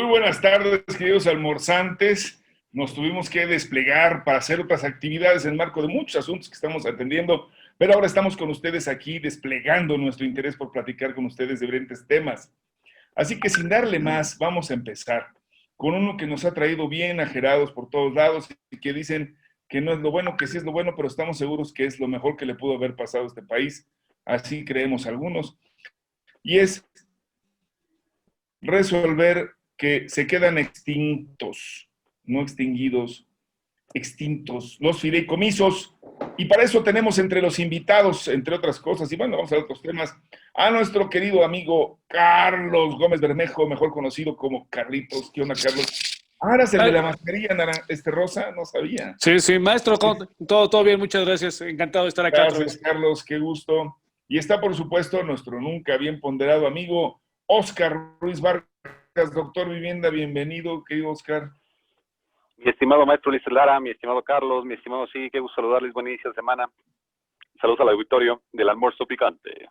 Muy buenas tardes, queridos almorzantes. Nos tuvimos que desplegar para hacer otras actividades en marco de muchos asuntos que estamos atendiendo, pero ahora estamos con ustedes aquí desplegando nuestro interés por platicar con ustedes de diferentes temas. Así que sin darle más, vamos a empezar con uno que nos ha traído bien ajerados por todos lados y que dicen que no es lo bueno, que sí es lo bueno, pero estamos seguros que es lo mejor que le pudo haber pasado a este país. Así creemos algunos. Y es resolver que se quedan extintos, no extinguidos, extintos, los fideicomisos. Y para eso tenemos entre los invitados, entre otras cosas, y bueno, vamos a ver otros temas, a nuestro querido amigo Carlos Gómez Bermejo, mejor conocido como Carlitos. ¿Qué onda, Carlos? Ah, eras el de la mascarilla rosa, no sabía. Sí, maestro, todo bien, muchas gracias. Encantado de estar acá otra Gracias, vez. Carlos, qué gusto. Y está, por supuesto, nuestro nunca bien ponderado amigo Óscar Ruiz Vargas, doctor Vivienda. Bienvenido, querido Óscar. Mi estimado maestro Luis Lara, mi estimado Carlos, mi estimado sí, qué gusto saludarles, buen inicio de semana. Saludos al auditorio del almuerzo picante.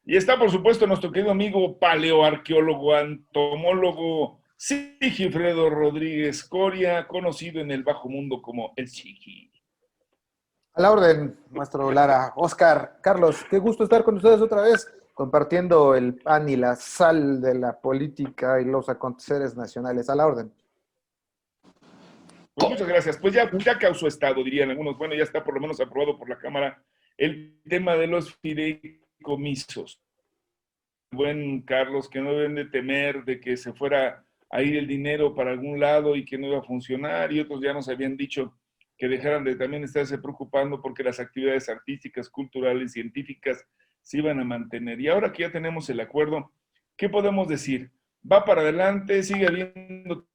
Y está, por supuesto, nuestro querido amigo paleoarqueólogo, entomólogo Sigifredo Rodríguez Coria, conocido en el bajo mundo como el Sigi. A la orden, maestro Lara. Óscar, Carlos, qué gusto estar con ustedes otra vez, compartiendo el pan y la sal de la política y los aconteceres nacionales. A la orden. Pues muchas gracias. Pues ya causó estado, dirían algunos. Bueno, ya está por lo menos aprobado por la Cámara el tema de los fideicomisos. Buen Carlos, que no deben de temer de que se fuera a ir el dinero para algún lado y que no iba a funcionar, y otros ya nos habían dicho que dejaran de también estarse preocupando porque las actividades artísticas, culturales, científicas se iban a mantener. Y ahora que ya tenemos el acuerdo, ¿qué podemos decir? ¿Va para adelante? ¿Sigue habiendo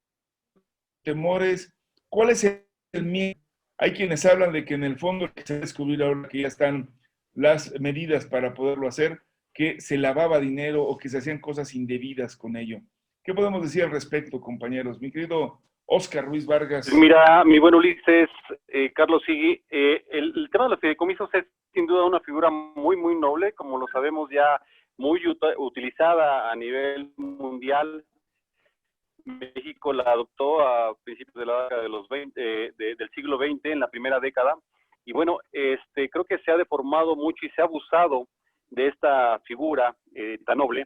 temores? ¿Cuál es el miedo? Hay quienes hablan de que en el fondo se va a descubrir ahora que ya están las medidas para poderlo hacer, que se lavaba dinero o que se hacían cosas indebidas con ello. ¿Qué podemos decir al respecto, compañeros? Mi querido Óscar Ruiz Vargas. Mira, mi buen Ulises, Carlos Sigui, el tema de los fideicomisos es sin duda una figura muy, muy noble, como lo sabemos ya, muy utilizada a nivel mundial. México la adoptó a principios de la década de los 20, del siglo XX, en la primera década, y bueno, creo que se ha deformado mucho y se ha abusado de esta figura tan noble.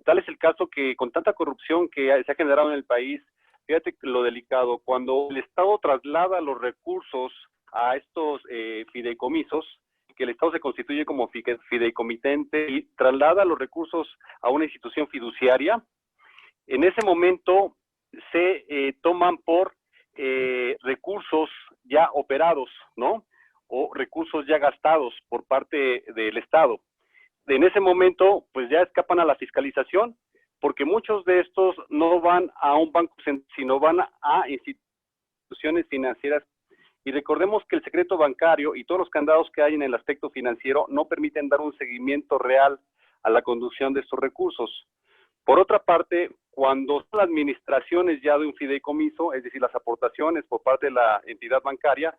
Tal es el caso que con tanta corrupción que se ha generado en el país, fíjate lo delicado, cuando el Estado traslada los recursos a estos fideicomisos, que el Estado se constituye como fideicomitente y traslada los recursos a una institución fiduciaria, en ese momento se toman por recursos ya operados, ¿no? O recursos ya gastados por parte del Estado. En ese momento, pues ya escapan a la fiscalización, porque muchos de estos no van a un banco, sino van a instituciones financieras. Y recordemos que el secreto bancario y todos los candados que hay en el aspecto financiero no permiten dar un seguimiento real a la conducción de estos recursos. Por otra parte, cuando son las administraciones ya de un fideicomiso, es decir, las aportaciones por parte de la entidad bancaria,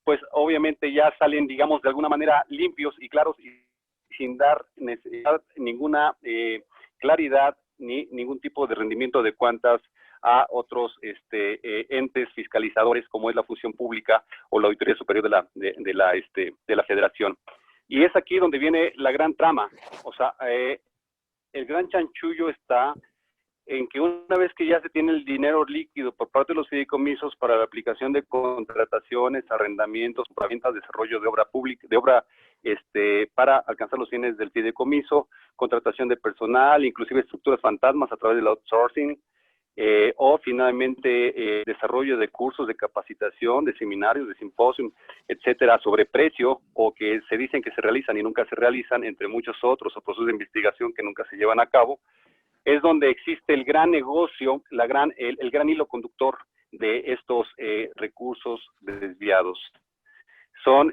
pues obviamente ya salen, digamos, de alguna manera limpios y claros y sin dar ninguna claridad ni ningún tipo de rendimiento de cuentas a otros entes fiscalizadores como es la función pública o la Auditoría Superior de la Federación. Y es aquí donde viene la gran trama. O sea, el gran chanchullo está en que una vez que ya se tiene el dinero líquido por parte de los fideicomisos para la aplicación de contrataciones, arrendamientos, compraventas, desarrollo de obra pública, para alcanzar los fines del fideicomiso, contratación de personal, inclusive estructuras fantasmas a través del outsourcing, o finalmente desarrollo de cursos de capacitación, de seminarios, de simposios, etcétera, sobre precio, o que se dicen que se realizan y nunca se realizan, entre muchos otros, o procesos de investigación que nunca se llevan a cabo. Es donde existe el gran negocio, el gran hilo conductor de estos recursos desviados. Son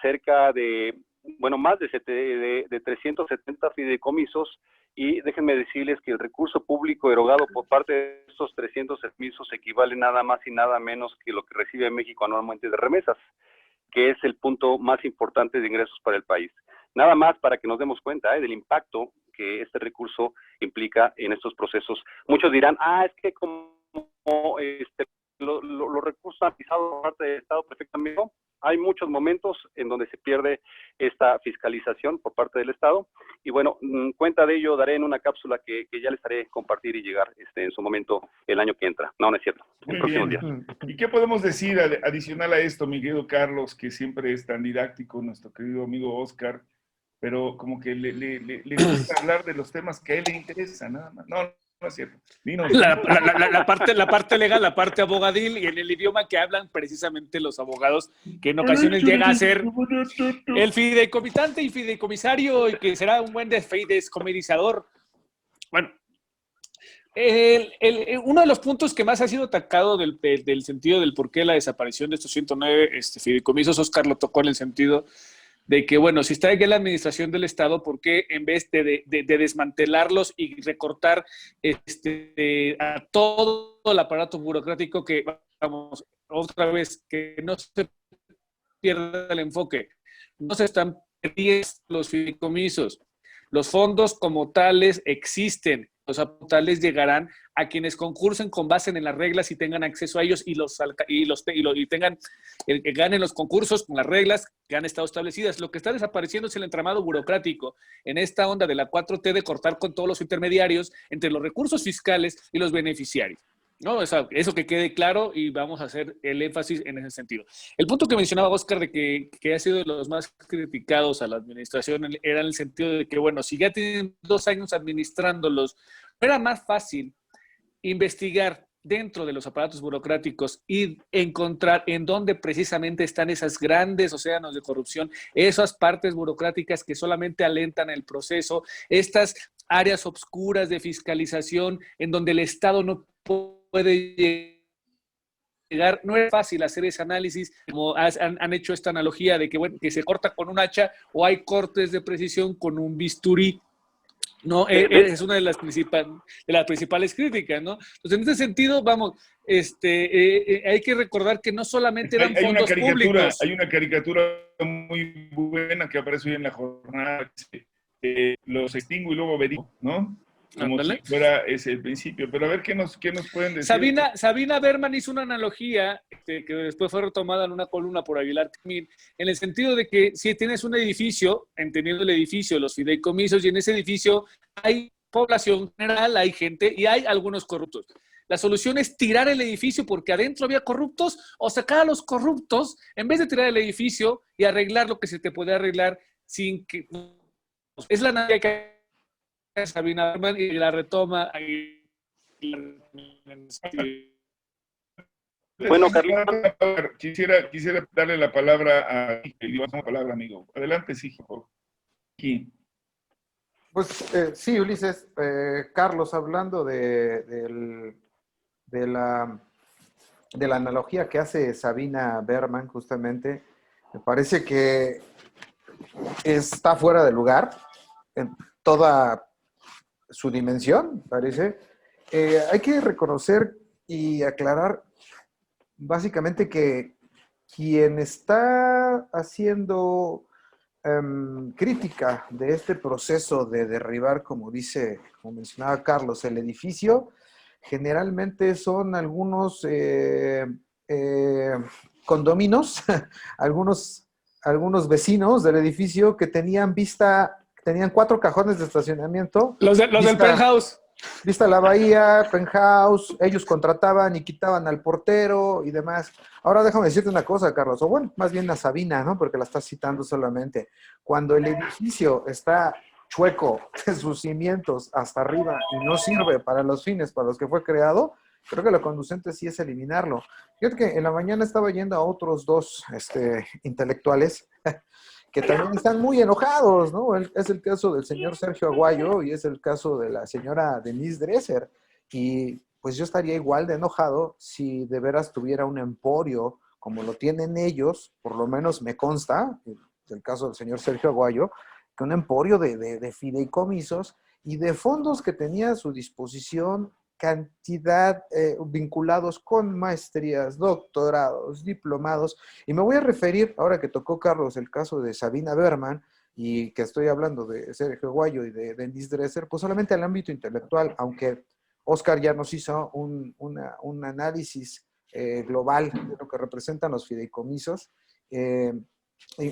cerca de, bueno, más de 370 fideicomisos, y déjenme decirles que el recurso público erogado por parte de estos 300 fideicomisos equivale nada más y nada menos que lo que recibe México anualmente de remesas, que es el punto más importante de ingresos para el país. Nada más para que nos demos cuenta del impacto que este recurso implica en estos procesos. Muchos dirán, es que como los recursos han pisado por parte del Estado perfectamente. Hay muchos momentos en donde se pierde esta fiscalización por parte del Estado y bueno, cuenta de ello daré en una cápsula que ya les haré compartir y llegar en su momento el año que entra. No es cierto, en próximos días. ¿Y qué podemos decir adicional a esto, mi querido Carlos, que siempre es tan didáctico, nuestro querido amigo Oscar, pero como que le gusta hablar de los temas que a él le interesan, nada más? No es cierto. La parte legal, la parte abogadil y en el idioma que hablan precisamente los abogados, que en ocasiones llega a ser el fideicomitante y fideicomisario y que será un buen fideicomisador. Bueno, uno de los puntos que más ha sido atacado del sentido del por qué la desaparición de estos 109 fideicomisos, Oscar lo tocó en el sentido de que, bueno, si está aquí en la administración del Estado, ¿por qué en vez de desmantelarlos y recortar a todo el aparato burocrático que, vamos, otra vez, que no se pierda el enfoque? No se están perdiendo los fideicomisos. Los fondos como tales existen. Los tales llegarán a quienes concursen con base en las reglas y tengan acceso a ellos y ganen los concursos con las reglas que han estado establecidas. Lo que está desapareciendo es el entramado burocrático en esta onda de la 4T de cortar con todos los intermediarios entre los recursos fiscales y los beneficiarios. ¿No? Eso que quede claro y vamos a hacer el énfasis en ese sentido. El punto que mencionaba Oscar de que ha sido de los más criticados a la administración era en el sentido de que, bueno, si ya tienen 2 años administrándolos, ¿no era más fácil investigar dentro de los aparatos burocráticos y encontrar en dónde precisamente están esas grandes océanos de corrupción, esas partes burocráticas que solamente alentan el proceso, estas áreas obscuras de fiscalización en donde el Estado no puede llegar? No es fácil hacer ese análisis, como han hecho esta analogía de que, bueno, que se corta con un hacha o hay cortes de precisión con un bisturí. No, es una de las principales críticas, ¿no? Entonces, en ese sentido, vamos, hay que recordar que no solamente eran fondos públicos. Hay una caricatura muy buena que aparece hoy en la jornada, los extingo y luego verifico, ¿no? Como si fuera ese el principio. Pero a ver qué nos pueden decir. Sabina Berman hizo una analogía que después fue retomada en una columna por Aguilar Camín, en el sentido de que si tienes un edificio, entendiendo el edificio, los fideicomisos, y en ese edificio hay población general, hay gente y hay algunos corruptos. La solución es tirar el edificio porque adentro había corruptos o sacar a los corruptos en vez de tirar el edificio y arreglar lo que se te puede arreglar sin que... Es la analogía que Sabina Berman y la retoma. Bueno, Carlos. Quisiera darle la palabra a amigo. Adelante, sí, por favor. Aquí. Pues sí, Ulises. Carlos, hablando de la analogía que hace Sabina Berman, justamente, me parece que está fuera de lugar en toda su dimensión, parece. Hay que reconocer y aclarar básicamente que quien está haciendo crítica de este proceso de derribar, como mencionaba Carlos, el edificio, generalmente son algunos condóminos, algunos vecinos del edificio que tenían 4 cajones de estacionamiento. Los del penthouse. Vista la bahía, penthouse, ellos contrataban y quitaban al portero y demás. Ahora déjame decirte una cosa, Carlos, o bueno, más bien a Sabina, ¿no? Porque la estás citando solamente. Cuando el edificio está chueco de sus cimientos hasta arriba y no sirve para los fines para los que fue creado, creo que lo conducente sí es eliminarlo. Fíjate que en la mañana estaba yendo a otros 2 intelectuales que también están muy enojados, ¿no? Es el caso del señor Sergio Aguayo y es el caso de la señora Denise Dresser. Y pues yo estaría igual de enojado si de veras tuviera un emporio como lo tienen ellos, por lo menos me consta, el caso del señor Sergio Aguayo, que un emporio de fideicomisos y de fondos que tenía a su disposición cantidad vinculados con maestrías, doctorados, diplomados, y me voy a referir, ahora que tocó Carlos el caso de Sabina Berman, y que estoy hablando de Sergio Aguayo y de Denise Dresser, pues solamente al ámbito intelectual, aunque Oscar ya nos hizo un análisis global de lo que representan los fideicomisos,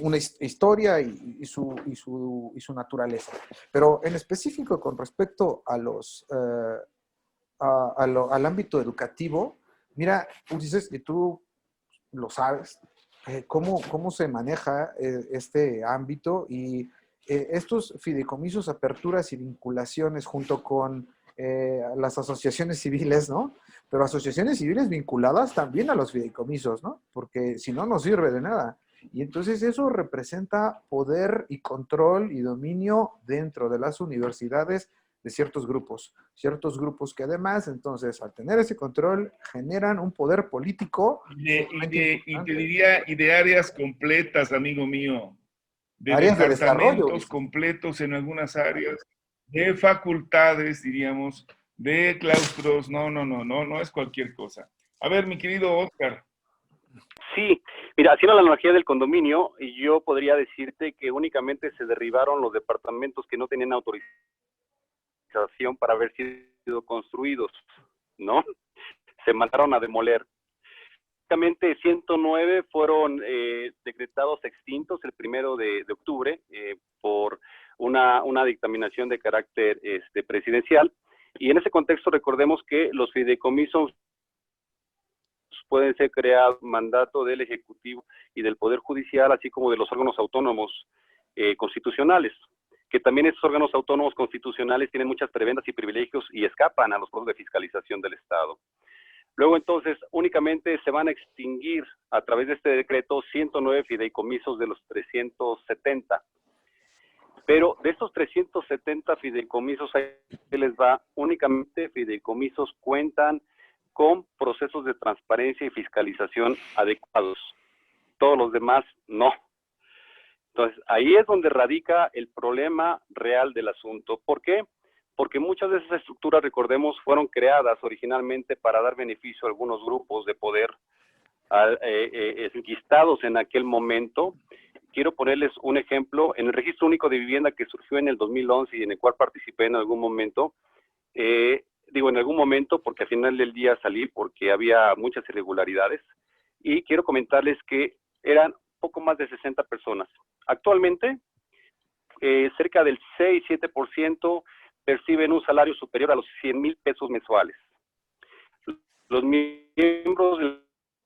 una historia y su naturaleza. Pero en específico con respecto a al ámbito educativo, mira, Ulises, y tú lo sabes, cómo se maneja este ámbito y estos fideicomisos, aperturas y vinculaciones junto con las asociaciones civiles, ¿no? Pero asociaciones civiles vinculadas también a los fideicomisos, ¿no? Porque si no, no sirve de nada. Y entonces eso representa poder y control y dominio dentro de las universidades de ciertos grupos que además, entonces, al tener ese control, generan un poder político. Y te diría, y de áreas completas, amigo mío, de áreas de departamentos desarrollo completos en algunas áreas, de facultades, diríamos, de claustros, no es cualquier cosa. A ver, mi querido Oscar. Sí, mira, haciendo la analogía del condominio, yo podría decirte que únicamente se derribaron los departamentos que no tenían autorización para haber sido construidos, ¿no? Se mandaron a demoler. Únicamente 109 fueron decretados extintos el 1 de octubre por una dictaminación de carácter presidencial. Y en ese contexto recordemos que los fideicomisos pueden ser creados mandato del Ejecutivo y del Poder Judicial, así como de los órganos autónomos constitucionales, que también estos órganos autónomos constitucionales tienen muchas prebendas y privilegios y escapan a los procesos de fiscalización del Estado. Luego, entonces, únicamente se van a extinguir a través de este decreto 109 fideicomisos de los 370. Pero de estos 370 fideicomisos, ahí les va, únicamente fideicomisos cuentan con procesos de transparencia y fiscalización adecuados. Todos los demás, no. Entonces, ahí es donde radica el problema real del asunto. ¿Por qué? Porque muchas de esas estructuras, recordemos, fueron creadas originalmente para dar beneficio a algunos grupos de poder enquistados en aquel momento. Quiero ponerles un ejemplo. En el Registro Único de Vivienda que surgió en el 2011 y en el cual participé en algún momento, digo en algún momento porque al final del día salí porque había muchas irregularidades, y quiero comentarles que eran poco más de 60 personas. Actualmente, cerca del 6-7% perciben un salario superior a los 100,000 pesos mensuales. Los miembros del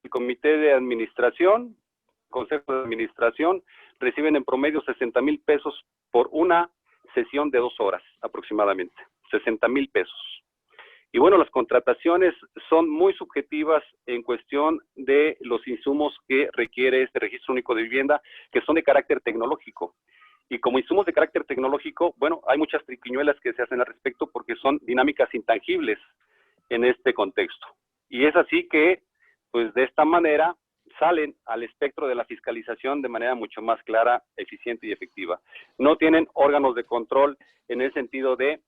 comité de administración, consejo de administración, reciben en promedio 60,000 pesos por una sesión de 2 horas aproximadamente, 60,000 pesos. Y bueno, las contrataciones son muy subjetivas en cuestión de los insumos que requiere este Registro Único de Vivienda, que son de carácter tecnológico. Y como insumos de carácter tecnológico, bueno, hay muchas triquiñuelas que se hacen al respecto porque son dinámicas intangibles en este contexto. Y es así que, pues de esta manera, salen al espectro de la fiscalización de manera mucho más clara, eficiente y efectiva. No tienen órganos de control en el sentido de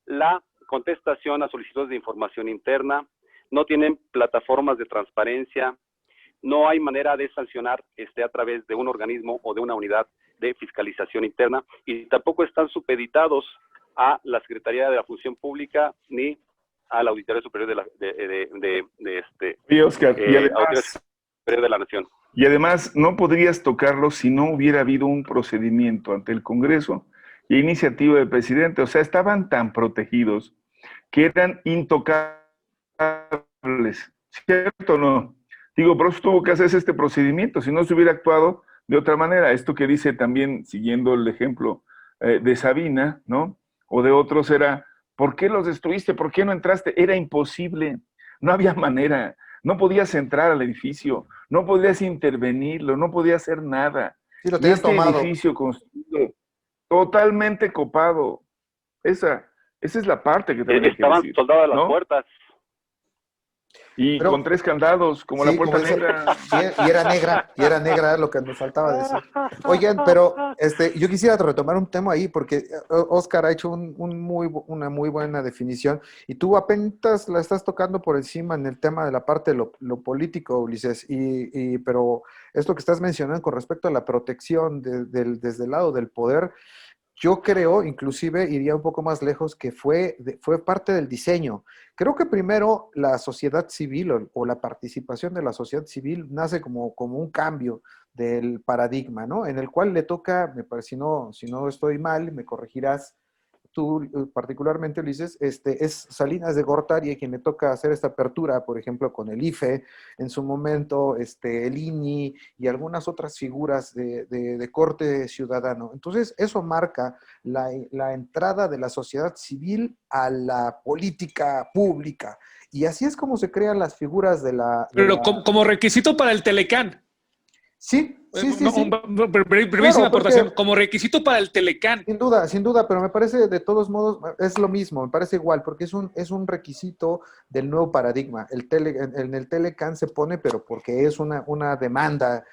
la contestación a solicitudes de información interna, no tienen plataformas de transparencia, no hay manera de sancionar a través de un organismo o de una unidad de fiscalización interna, y tampoco están supeditados a la Secretaría de la Función Pública ni a la Auditoría Superior Oscar, Auditoría Superior de la Nación. Y además no podrías tocarlo si no hubiera habido un procedimiento ante el Congreso y iniciativa del presidente. O sea, estaban tan protegidos que eran intocables. ¿Cierto o no? Digo, por eso tuvo que hacerse este procedimiento, si no se hubiera actuado de otra manera. Esto que dice también, siguiendo el ejemplo de Sabina, ¿no? O de otros, era, ¿por qué los destruiste? ¿Por qué no entraste? Era imposible, no había manera. No podías entrar al edificio, no podías intervenirlo, no podías hacer nada. Sí, lo y tenías este tomado. edificio construido totalmente copado. Esa es la parte que también hay que Estaban decir, soldados a las ¿no? puertas. Y Pero, con 3 candados, como la puerta negra. Y era negra lo que nos faltaba decir. Oigan, pero yo quisiera retomar un tema ahí, porque Oscar ha hecho una muy buena definición, y tú apenas la estás tocando por encima en el tema de la parte de lo político, Ulises, pero esto que estás mencionando con respecto a la protección desde el lado del poder, Yo creo, inclusive iría un poco más lejos, que fue parte del diseño. Creo que primero la sociedad civil o la participación de la sociedad civil nace como un cambio del paradigma, ¿no? En el cual le toca, me parece, si no estoy mal, me corregirás tú particularmente, Ulises, es Salinas de Gortari quien le toca hacer esta apertura, por ejemplo, con el IFE, en su momento el INI y algunas otras figuras de corte ciudadano. Entonces, eso marca la entrada de la sociedad civil a la política pública. Y así es como se crean las figuras de la... Pero como requisito para el Telecán. Sí, sí, sí, sí. Brevísima Claro, aportación. Como requisito para el Telecán. Sin duda, pero me parece de todos modos, es lo mismo, me parece igual, porque es un requisito del nuevo paradigma. En el Telecan se pone, pero porque es una demanda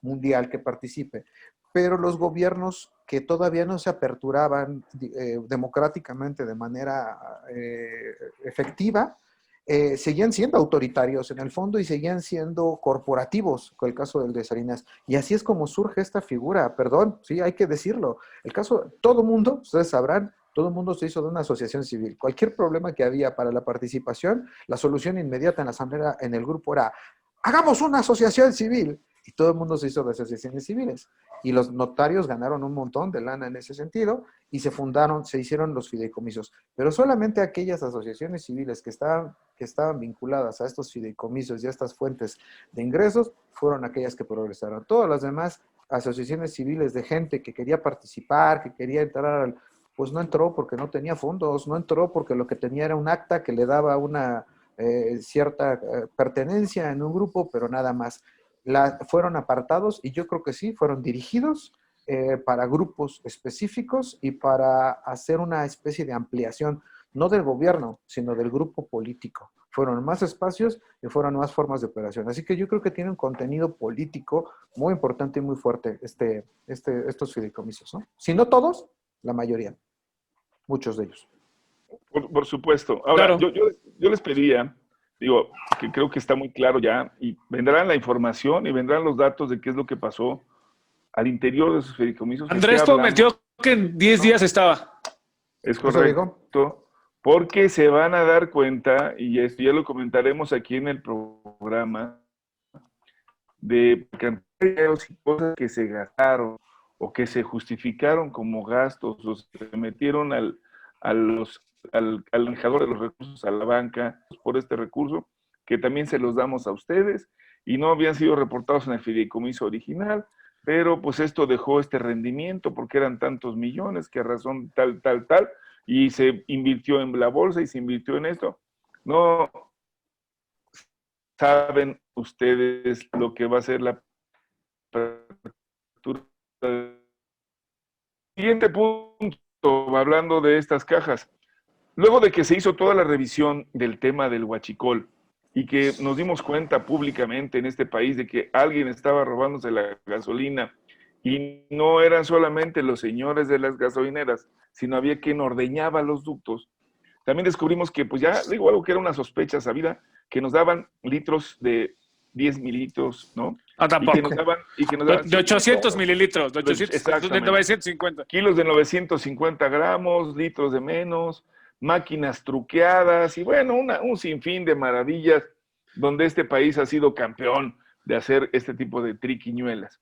mundial que participe. Pero los gobiernos que todavía no se aperturaban democráticamente de manera efectiva, seguían siendo autoritarios en el fondo y seguían siendo corporativos, con el caso del de Salinas. Y así es como surge esta figura, perdón, sí, hay que decirlo. El caso, todo mundo, ustedes sabrán, todo el mundo se hizo de una asociación civil. Cualquier problema que había para la participación, la solución inmediata en la asamblea, en el grupo era, hagamos una asociación civil. Y todo el mundo se hizo de asociaciones civiles. Y los notarios ganaron un montón de lana en ese sentido y se hicieron los fideicomisos. Pero solamente aquellas asociaciones civiles que estaban vinculadas a estos fideicomisos y a estas fuentes de ingresos fueron aquellas que progresaron. Todas las demás asociaciones civiles de gente que quería participar, que quería entrar, pues no entró porque no tenía fondos, no entró porque lo que tenía era un acta que le daba una cierta pertenencia en un grupo, pero nada más. Fueron apartados y yo creo que sí, fueron dirigidos para grupos específicos y para hacer una especie de ampliación, no del gobierno, sino del grupo político. Fueron más espacios y fueron más formas de operación. Así que yo creo que tiene un contenido político muy importante y muy fuerte estos fideicomisos, ¿no? Si no todos, la mayoría, muchos de ellos. Por supuesto. Ahora, Claro. yo les pedía, digo, que creo que está muy claro ya, y vendrán la información y vendrán los datos de qué es lo que pasó al interior de esos fideicomisos. Andrés prometió que en 10 días estaba. Es correcto, porque se van a dar cuenta, y esto ya lo comentaremos aquí en el programa, de cantidades y cosas que se gastaron o que se justificaron como gastos o se metieron al manejador de los recursos, a la banca, por este recurso, que también se los damos a ustedes, y no habían sido reportados en el fideicomiso original, pero pues esto dejó este rendimiento porque eran tantos millones que a razón tal, y se invirtió en la bolsa y se invirtió en esto. No saben ustedes lo que va a ser la apertura. Siguiente punto, hablando de estas cajas. Luego de que se hizo toda la revisión del tema del huachicol y que nos dimos cuenta públicamente en este país de que alguien estaba robándose la gasolina y no eran solamente los señores de las gasolineras, sino había quien ordeñaba los ductos, también descubrimos que, pues ya digo algo que era una sospecha sabida, que nos daban litros de 10 mililitros, ¿no? Ah, tampoco. Y que nos daban de 800 mililitros, de 950. Kilos de 950 gramos, litros de menos, máquinas truqueadas y bueno, un sinfín de maravillas donde este país ha sido campeón de hacer este tipo de triquiñuelas.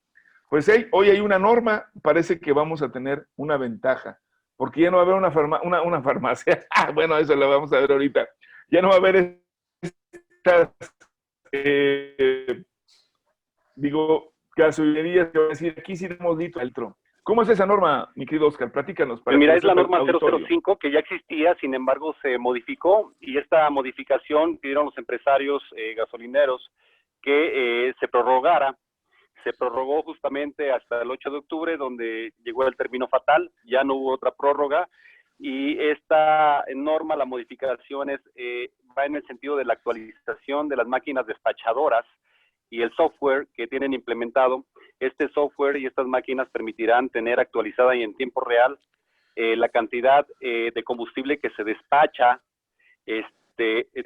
Pues hoy hay una norma, parece que vamos a tener una ventaja, porque ya no va a haber una farmacia. Bueno, eso lo vamos a ver ahorita. Ya no va a haber estas, gasolinerías que van a decir, aquí sí damos litro. ¿Cómo es esa norma, mi querido Oscar? Platícanos. Mira, es la norma 005 que ya existía, sin embargo se modificó y esta modificación pidieron los empresarios gasolineros que se prorrogara. Se prorrogó justamente hasta el 8 de octubre, donde llegó el término fatal, ya no hubo otra prórroga, y esta norma, la modificación va en el sentido de la actualización de las máquinas despachadoras y el software que tienen implementado. Este software y estas máquinas permitirán tener actualizada y en tiempo real la cantidad de combustible que se despacha,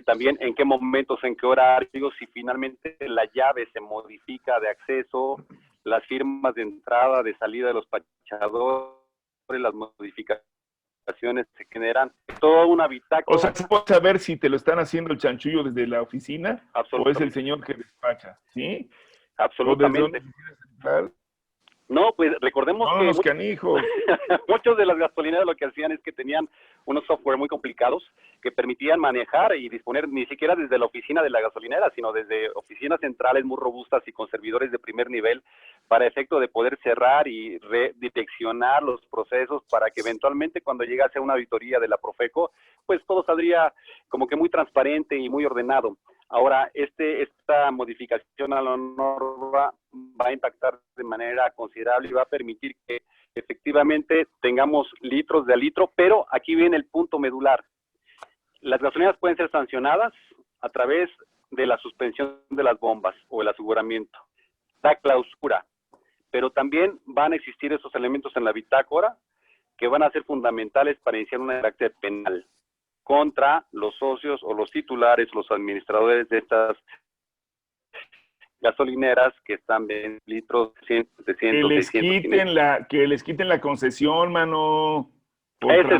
también en qué momentos, en qué horarios, si finalmente la llave se modifica de acceso, las firmas de entrada, de salida de los despachadores, las modificaciones se generan. Toda una bitácora. O sea, ¿puedes saber si te lo están haciendo el chanchullo desde la oficina o es el señor que despacha? ¿Sí? Absolutamente. ¿O desde una oficina central? No, pues recordemos No, que los canijos. muchos de las gasolineras lo que hacían es que tenían unos software muy complicados que permitían manejar y disponer ni siquiera desde la oficina de la gasolinera, sino desde oficinas centrales muy robustas y con servidores de primer nivel para efecto de poder cerrar y redireccionar los procesos para que eventualmente cuando llegase una auditoría de la Profeco, pues todo saldría como que muy transparente y muy ordenado. Ahora, esta modificación a la norma va a impactar de manera considerable y va a permitir que efectivamente tengamos litros de a litro, pero aquí viene el punto medular. Las gasolineras pueden ser sancionadas a través de la suspensión de las bombas o el aseguramiento, la clausura, pero también van a existir esos elementos en la bitácora que van a ser fundamentales para iniciar un carácter penal contra los socios o los titulares, los administradores de estas gasolineras que están en litros 100, 700, 600. Que les quiten la concesión, mano. Ese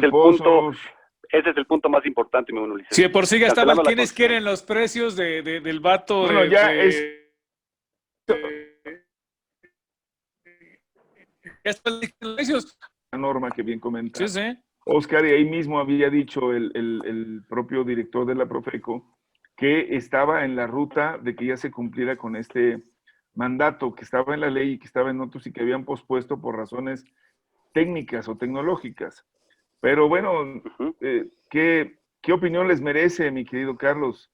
es el punto más importante, mi Ulises. Si de por sí gastaban quienes quieren los precios del vato. Bueno, ya es... La norma que bien comenta. Sí, sí. Oscar, y ahí mismo había dicho el propio director de la Profeco que estaba en la ruta de que ya se cumpliera con este mandato, que estaba en la ley y que estaba en otros y que habían pospuesto por razones técnicas o tecnológicas. Pero bueno, ¿qué opinión les merece, mi querido Carlos?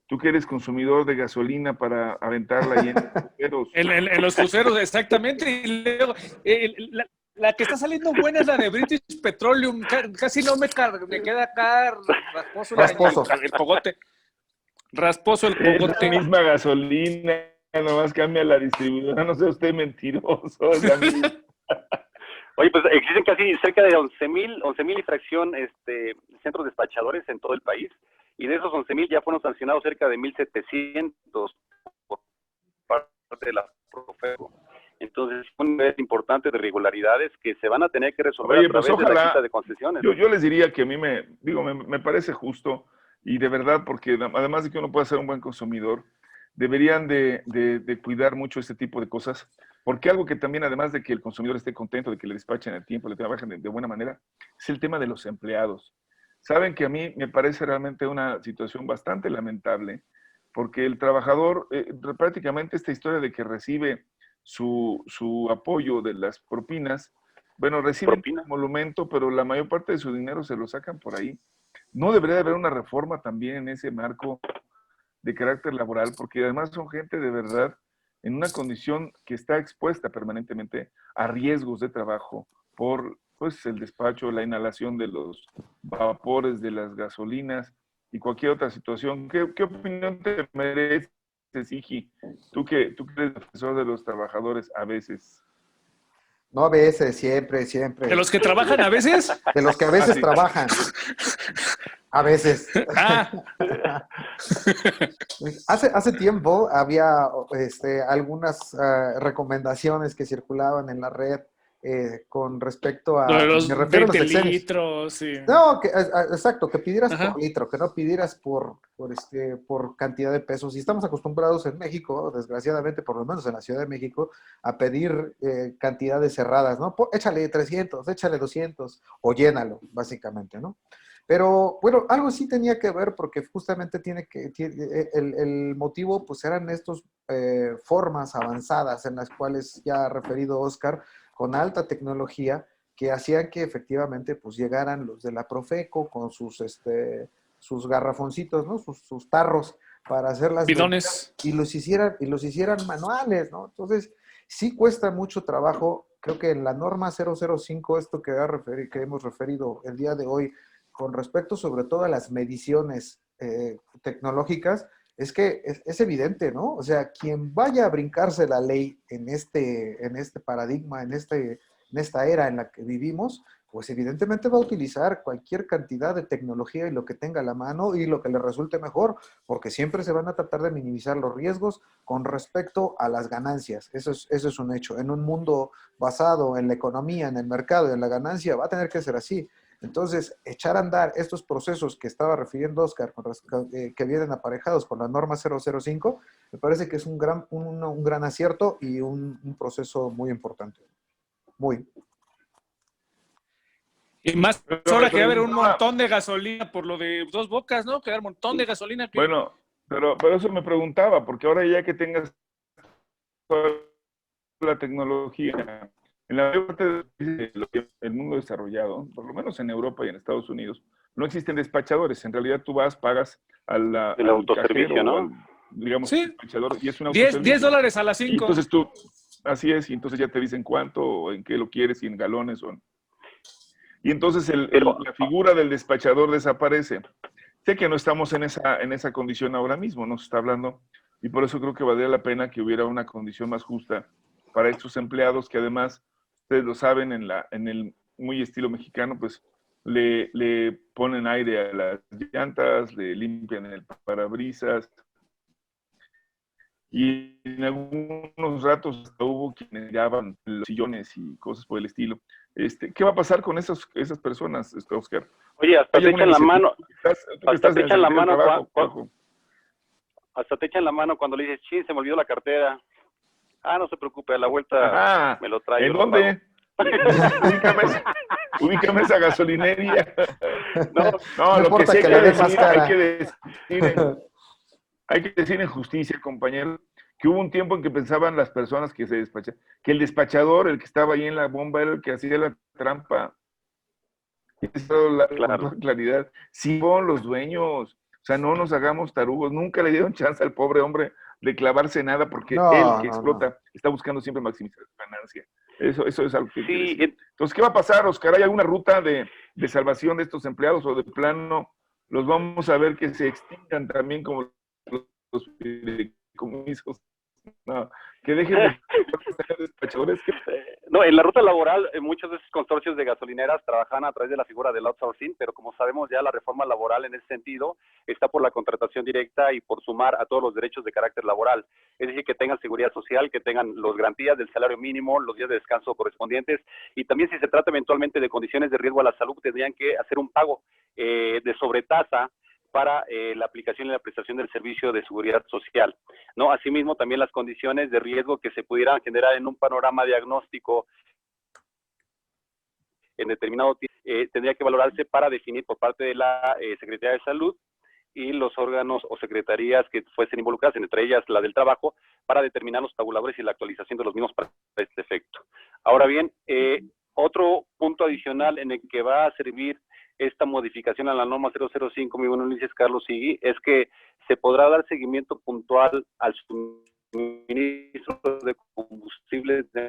Tú que eres consumidor de gasolina para aventarla ahí en los cruceros. En los cruceros, exactamente. Y luego, la que está saliendo buena es la de British Petroleum. Casi no me queda acá rasposo el cogote. Rasposo el cogote. Es la misma gasolina, nomás cambia la distribuidora. No sea usted mentiroso. Oye, pues existen casi cerca de 11,000 y fracción centros despachadores en todo el país. Y de esos 11,000 ya fueron sancionados cerca de 1,700 por parte de la Profeco. Entonces, un nivel importante de irregularidades que se van a tener que resolver a través de la quita de concesiones. Yo les diría que a mí me parece justo y de verdad, porque además de que uno puede ser un buen consumidor, deberían de cuidar mucho este tipo de cosas, porque algo que también, además de que el consumidor esté contento, de que le despachen el tiempo, le trabajen de buena manera, es el tema de los empleados. Saben que a mí me parece realmente una situación bastante lamentable, porque el trabajador, prácticamente esta historia de que recibe su apoyo de las propinas, bueno, reciben un emolumento, pero la mayor parte de su dinero se lo sacan por ahí. No debería de haber una reforma también en ese marco de carácter laboral, porque además son gente de verdad en una condición que está expuesta permanentemente a riesgos de trabajo por pues, el despacho, la inhalación de los vapores de las gasolinas y cualquier otra situación. ¿Qué opinión te merece, Sigi? Tú que eres defensor de los trabajadores a veces. No a veces, siempre. ¿De los que trabajan a veces? De los que a veces trabajan. A veces. Hace tiempo había algunas recomendaciones que circulaban en la red con respecto a... Los me refiero 20 a los sexenios. litros, sí. No, exacto, que pidieras Ajá. por litro, que no pidieras por cantidad de pesos. Y estamos acostumbrados en México, desgraciadamente, por lo menos en la Ciudad de México, a pedir cantidades cerradas, ¿no? Échale 300, échale 200, o llénalo, básicamente, ¿no? Pero, bueno, algo sí tenía que ver porque justamente el motivo, pues eran estas formas avanzadas en las cuales ya ha referido Oscar, con alta tecnología, que hacían que efectivamente pues llegaran los de la Profeco con sus garrafoncitos, ¿no? Sus tarros para hacer las bidones y los hicieran manuales, ¿no? Entonces, sí cuesta mucho trabajo. Creo que en la norma 005, esto que hemos referido el día de hoy, con respecto sobre todo a las mediciones tecnológicas, es que es evidente, ¿no? O sea, quien vaya a brincarse la ley en este paradigma, en esta era en la que vivimos, pues evidentemente va a utilizar cualquier cantidad de tecnología y lo que tenga a la mano y lo que le resulte mejor, porque siempre se van a tratar de minimizar los riesgos con respecto a las ganancias. Eso es un hecho. En un mundo basado en la economía, en el mercado y en la ganancia, va a tener que ser así. Entonces, echar a andar estos procesos que estaba refiriendo Oscar, que vienen aparejados con la norma 005, me parece que es un gran acierto y un proceso muy importante. Muy. Y más ahora que va a haber un montón de gasolina por lo de Dos Bocas, ¿no? Que va a haber un montón de gasolina. Que... Bueno, pero eso me preguntaba, porque ahora ya que tengas toda la tecnología, en la mayor parte del mundo desarrollado, por lo menos en Europa y en Estados Unidos, no existen despachadores. En realidad tú vas, pagas al autoservicio, ¿no? al, digamos, sí. despachador, y es un autoservicio. $10 a las 5. Y entonces tú, así es, y entonces ya te dicen cuánto, o en qué lo quieres, si en galones o en... Y entonces la figura del despachador desaparece. Sé que no estamos en esa condición ahora mismo, no se está hablando, y por eso creo que valdría la pena que hubiera una condición más justa para estos empleados que además, ustedes lo saben, en el muy estilo mexicano, pues le ponen aire a las llantas, le limpian el parabrisas, y en algunos ratos hasta hubo quienes llevaban los sillones y cosas por el estilo. ¿Qué va a pasar con esas personas, Oscar? Oye, hasta te echan la mano. Hasta te echan la mano hasta te echan la mano cuando le dices, sí, se me olvidó la cartera. Ah, no se preocupe, a la vuelta me lo traigo. ¿En dónde? Ubícame esa gasolinería. No, lo que sí hay que decir en justicia, compañero, que hubo un tiempo en que pensaban las personas que se despachaban, que el despachador, el que estaba ahí en la bomba, era el que hacía la trampa. Con toda claridad. Sí, son los dueños. O sea, no nos hagamos tarugos. Nunca le dieron chance al pobre hombre de clavarse nada porque él que explota está buscando siempre maximizar su ganancia. Eso es algo que sí. Entonces, ¿qué va a pasar, Oscar? ¿Hay alguna ruta de salvación de estos empleados o de plano los vamos a ver que se extingan también como los fideicomisos? No, que dejen de ser despachadores. No, en la ruta laboral, muchos de esos consorcios de gasolineras trabajan a través de la figura del outsourcing, pero como sabemos ya la reforma laboral en ese sentido está por la contratación directa y por sumar a todos los derechos de carácter laboral. Es decir, que tengan seguridad social, que tengan las garantías del salario mínimo, los días de descanso correspondientes, y también si se trata eventualmente de condiciones de riesgo a la salud, tendrían que hacer un pago de sobretasa para la aplicación y la prestación del servicio de seguridad social, ¿no? Asimismo, también las condiciones de riesgo que se pudieran generar en un panorama diagnóstico en determinado tiempo, tendría que valorarse para definir por parte de la Secretaría de Salud y los órganos o secretarías que fuesen involucradas, entre ellas la del trabajo, para determinar los tabuladores y la actualización de los mismos para este efecto. Ahora bien, otro punto adicional en el que va a servir esta modificación a la norma 005, muy bueno, dices Carlos Sigui, es que se podrá dar seguimiento puntual al suministro de combustibles de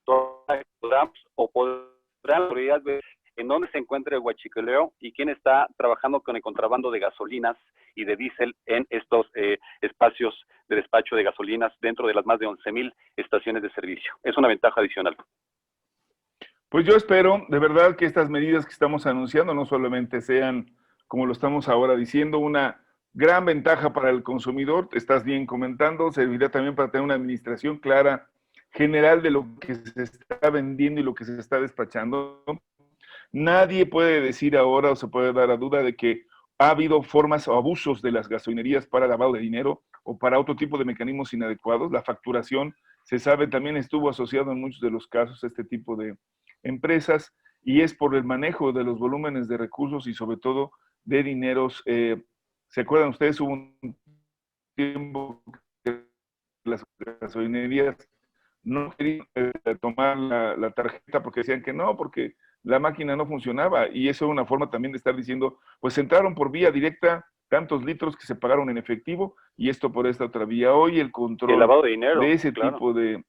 o podrán ver en dónde se encuentra el huachicoleo y quién está trabajando con el contrabando de gasolinas y de diésel en estos espacios de despacho de gasolinas dentro de las más de 11,000 estaciones de servicio. Es una ventaja adicional. Pues yo espero, de verdad, que estas medidas que estamos anunciando no solamente sean, como lo estamos ahora diciendo, una gran ventaja para el consumidor, estás bien comentando, servirá también para tener una administración clara, general de lo que se está vendiendo y lo que se está despachando. Nadie puede decir ahora o se puede dar a duda de que ha habido formas o abusos de las gasolinerías para lavado de dinero o para otro tipo de mecanismos inadecuados. La facturación, se sabe, también estuvo asociado en muchos de los casos a este tipo de empresas, y es por el manejo de los volúmenes de recursos y sobre todo de dineros. ¿Se acuerdan ustedes? Hubo un tiempo que las gasolinerías no querían tomar la tarjeta porque decían que no, porque la máquina no funcionaba, y eso es una forma también de estar diciendo, pues entraron por vía directa tantos litros que se pagaron en efectivo, y esto por esta otra vía. Hoy el control el lavado de dinero, de ese tipo de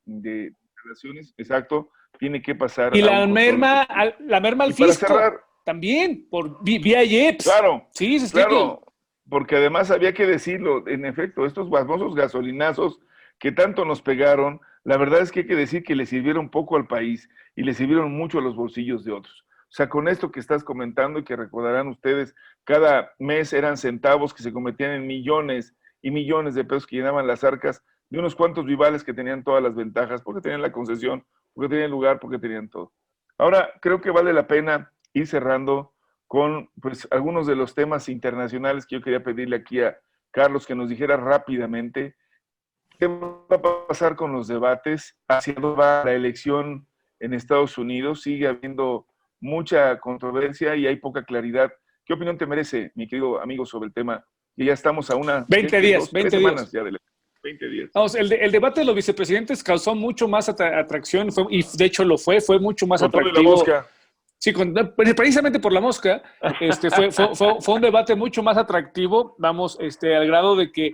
relaciones, exacto, tiene que pasar. Y la merma al fisco cerrar, también, por vía IEPS. Claro, sí, claro, porque además había que decirlo, en efecto, estos famosos gasolinazos que tanto nos pegaron, la verdad es que hay que decir que le sirvieron poco al país y le sirvieron mucho a los bolsillos de otros. O sea, con esto que estás comentando y que recordarán ustedes, cada mes eran centavos que se convertían en millones y millones de pesos que llenaban las arcas de unos cuantos vivales que tenían todas las ventajas, porque tenían la concesión, porque tenían lugar, porque tenían todo. Ahora, creo que vale la pena ir cerrando con pues, algunos de los temas internacionales que yo quería pedirle aquí a Carlos que nos dijera rápidamente qué va a pasar con los debates, hacia dónde va la elección en Estados Unidos. Sigue habiendo mucha controversia y hay poca claridad. ¿Qué opinión te merece, mi querido amigo, sobre el tema? Que ya estamos a 20 días, 3 semanas ya de la 20 días. Vamos, el debate de los vicepresidentes causó mucho más atracción y de hecho fue mucho más Con todo y atractivo. la mosca. Sí, precisamente por la mosca, fue un debate mucho más atractivo, vamos, al grado de que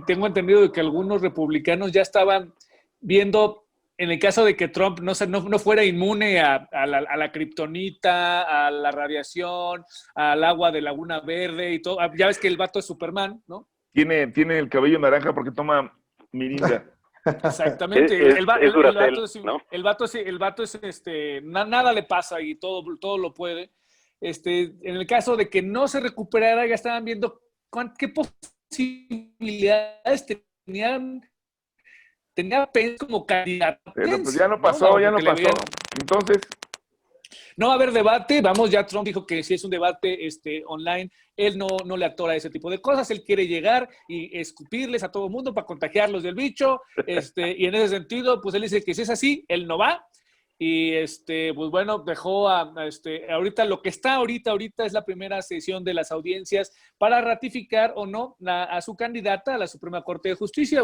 tengo entendido de que algunos republicanos ya estaban viendo, en el caso de que Trump no fuera inmune a la kriptonita, a la radiación, al agua de Laguna Verde y todo. Ya ves que el vato es Superman, ¿no? Tiene el cabello naranja porque toma mirinda. Exactamente. El vato es nada le pasa y todo lo puede. En el caso de que no se recuperara, ya estaban viendo qué posibilidades tenía Pence como candidato. Pero pues ya no pasó, ya no pasó. Entonces, no va a haber debate, vamos, ya Trump dijo que si es un debate online, él no le atora ese tipo de cosas, él quiere llegar y escupirles a todo el mundo para contagiarlos del bicho, y en ese sentido, pues él dice que si es así, él no va, y pues bueno, dejó ahorita lo que está ahorita es la primera sesión de las audiencias para ratificar o no a su candidata a la Suprema Corte de Justicia,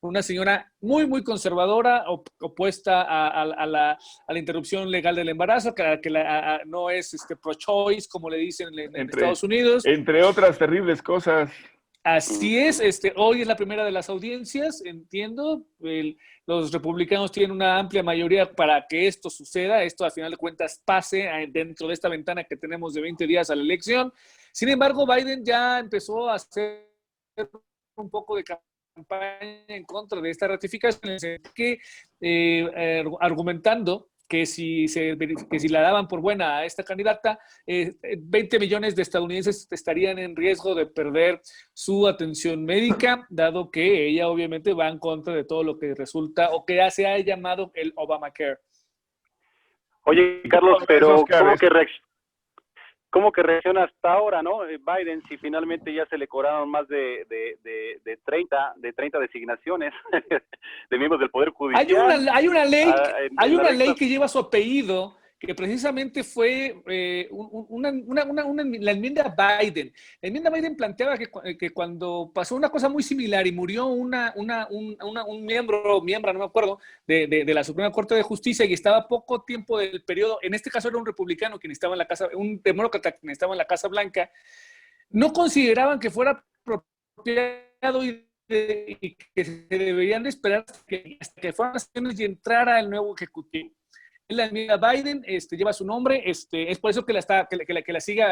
una señora muy, muy conservadora, opuesta a la interrupción legal del embarazo, que no es pro-choice, como le dicen en Estados Unidos. Entre otras terribles cosas. Así es, hoy es la primera de las audiencias, entiendo. Los republicanos tienen una amplia mayoría para que esto suceda, esto al final de cuentas pase dentro de esta ventana que tenemos de 20 días a la elección. Sin embargo, Biden ya empezó a hacer un poco de campaña en contra de esta ratificación, que argumentando que si la daban por buena a esta candidata, 20 millones de estadounidenses estarían en riesgo de perder su atención médica, dado que ella obviamente va en contra de todo lo que resulta o que se ha llamado el Obamacare. Oye, Carlos, pero ¿cómo que reacciona hasta ahora, no? Biden, si finalmente ya se le cobraron más de 30 designaciones de miembros del Poder Judicial. Hay una ley que lleva su apellido, que precisamente fue la enmienda Biden. La enmienda Biden planteaba que cuando pasó una cosa muy similar y murió un miembro, no me acuerdo, de la Suprema Corte de Justicia y estaba poco tiempo del periodo, en este caso era un republicano quien estaba en la casa, un demócrata quien estaba en la Casa Blanca, no consideraban que fuera apropiado y que se deberían de esperar hasta que fueran las elecciones y entrara el nuevo ejecutivo. La enmienda Biden lleva su nombre, es por eso que la sigue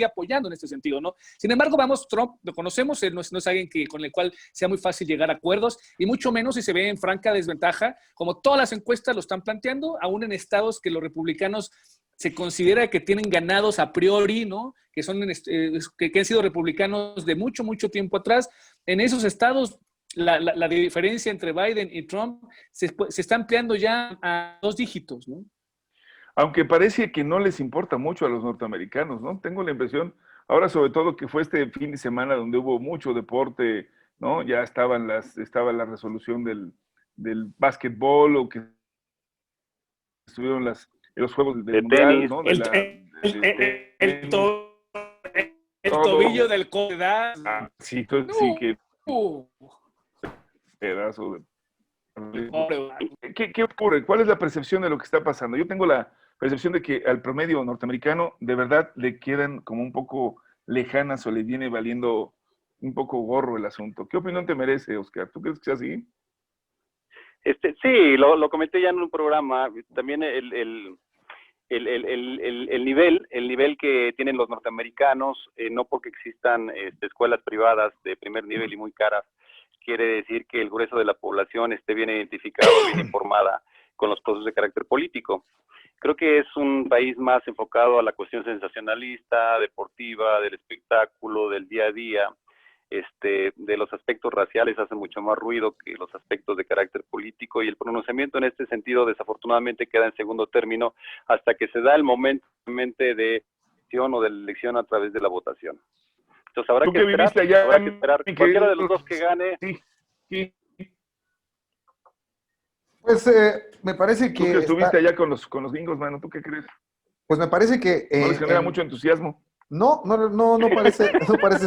apoyando en este sentido, ¿no? Sin embargo, Trump lo conocemos, él no es alguien con el cual sea muy fácil llegar a acuerdos, y mucho menos si se ve en franca desventaja, como todas las encuestas lo están planteando, aún en estados que los republicanos se considera que tienen ganados a priori, ¿no? Que han sido republicanos de mucho, mucho tiempo atrás. En esos estados, la diferencia entre Biden y Trump se está ampliando ya a 2 dígitos, ¿no? Aunque parece que no les importa mucho a los norteamericanos, ¿no? Tengo la impresión, ahora sobre todo que fue este fin de semana donde hubo mucho deporte, ¿no? Ya estaba la resolución del básquetbol, o que estuvieron los juegos del mundial, ¿no? El tobillo del coda. Sí, sí que pedazo de... ¿Qué ocurre? ¿Cuál es la percepción de lo que está pasando? Yo tengo la percepción de que al promedio norteamericano de verdad le quedan como un poco lejanas o le viene valiendo un poco gorro el asunto. ¿Qué opinión te merece, Oscar? ¿Tú crees que sea así? Sí, lo comenté ya en un programa. También el nivel que tienen los norteamericanos, no porque existan escuelas privadas de primer nivel y muy caras, quiere decir que el grueso de la población esté bien identificado, bien informada con los procesos de carácter político. Creo que es un país más enfocado a la cuestión sensacionalista, deportiva, del espectáculo, del día a día. De los aspectos raciales hace mucho más ruido que los aspectos de carácter político, y el pronunciamiento en este sentido desafortunadamente queda en segundo término hasta que se da el momento de elección o de elección a través de la votación. Entonces habrá que esperar, cualquiera de los dos que gane. Sí. Pues me parece que... Tú que estuviste allá con los gringos, mano, ¿tú qué crees? Pues me parece que... ¿No les genera mucho entusiasmo? No parece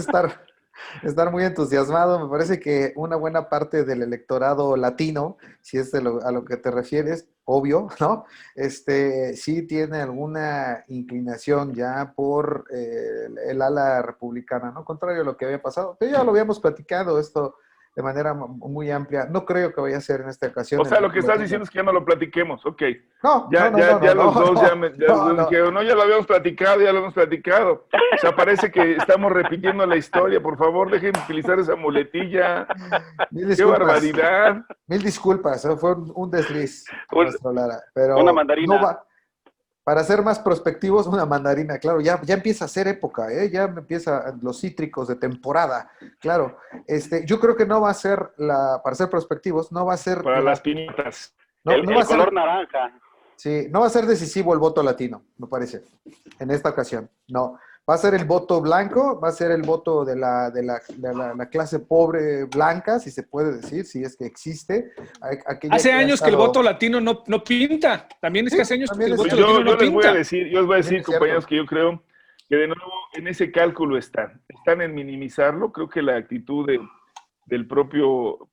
estar muy entusiasmado. Me parece que una buena parte del electorado latino, si es a lo que te refieres, obvio, ¿no? Sí tiene alguna inclinación ya por el ala republicana, ¿no? Contrario a lo que había pasado. Pero ya lo habíamos platicado esto de manera muy amplia. No creo que vaya a ser en esta ocasión. O sea, lo que estás diciendo es que ya no lo platiquemos, ok. No, ya los dos dijeron, no, ya lo habíamos platicado. O sea, parece que estamos repitiendo la historia. Por favor, dejen de utilizar esa muletilla. ¡Qué barbaridad! Mil disculpas, fue un desliz, maestro Lara. Pero una mandarina. No va, para ser más prospectivos, una mandarina, claro, ya empieza a ser época, ya empiezan los cítricos de temporada, claro. Yo creo que no va a ser para ser prospectivos, no va a ser... Para las piñatas. El color naranja. Sí, no va a ser decisivo el voto latino, me parece, en esta ocasión, no. Va a ser el voto blanco, va a ser el voto de la clase pobre blanca, si se puede decir, si es que existe. Hace años que el voto latino no pinta. También es que hace años que el voto latino no pinta. Yo les voy a decir, compañeros, que yo creo que de nuevo en ese cálculo están en minimizarlo. Creo que la actitud del propio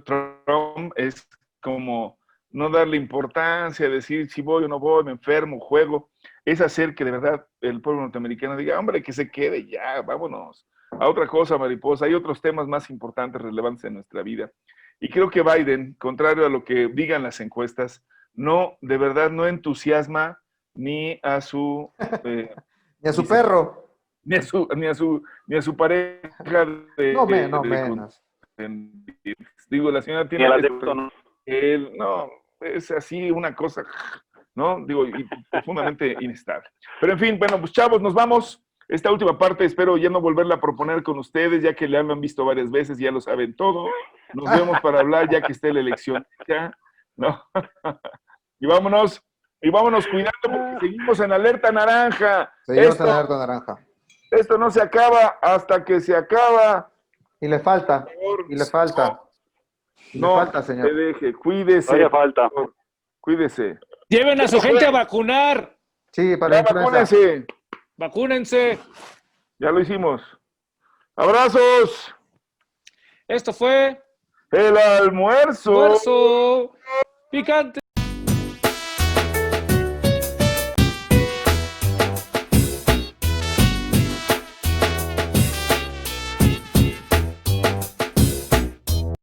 Trump es como no darle importancia, decir si voy o no voy, me enfermo, juego. Es hacer que de verdad el pueblo norteamericano diga, hombre, que se quede ya, vámonos a otra cosa, mariposa. Hay otros temas más importantes, relevantes en nuestra vida. Y creo que Biden, contrario a lo que digan las encuestas, de verdad no entusiasma ni a su... ni a su perro. Ni a su pareja menos. Digo, la señora tiene... no, es así una cosa... ¿no? Digo, y profundamente inestable. Pero en fin, bueno, pues chavos, nos vamos. Esta última parte espero ya no volverla a proponer con ustedes, ya que ya lo han visto varias veces, ya lo saben todo. Nos vemos para hablar ya que esté la elección. ¿Ya? ¿No? Y vámonos cuidando porque seguimos en alerta naranja. Seguimos en alerta naranja. Esto no se acaba hasta que se acaba. Y le falta. No, señor. te deje, cuídese. No falta. Cuídese. Lleven a su gente a vacunar. Sí, para la influenza. Vacúnense. Ya lo hicimos. Abrazos. Esto fue el almuerzo picante.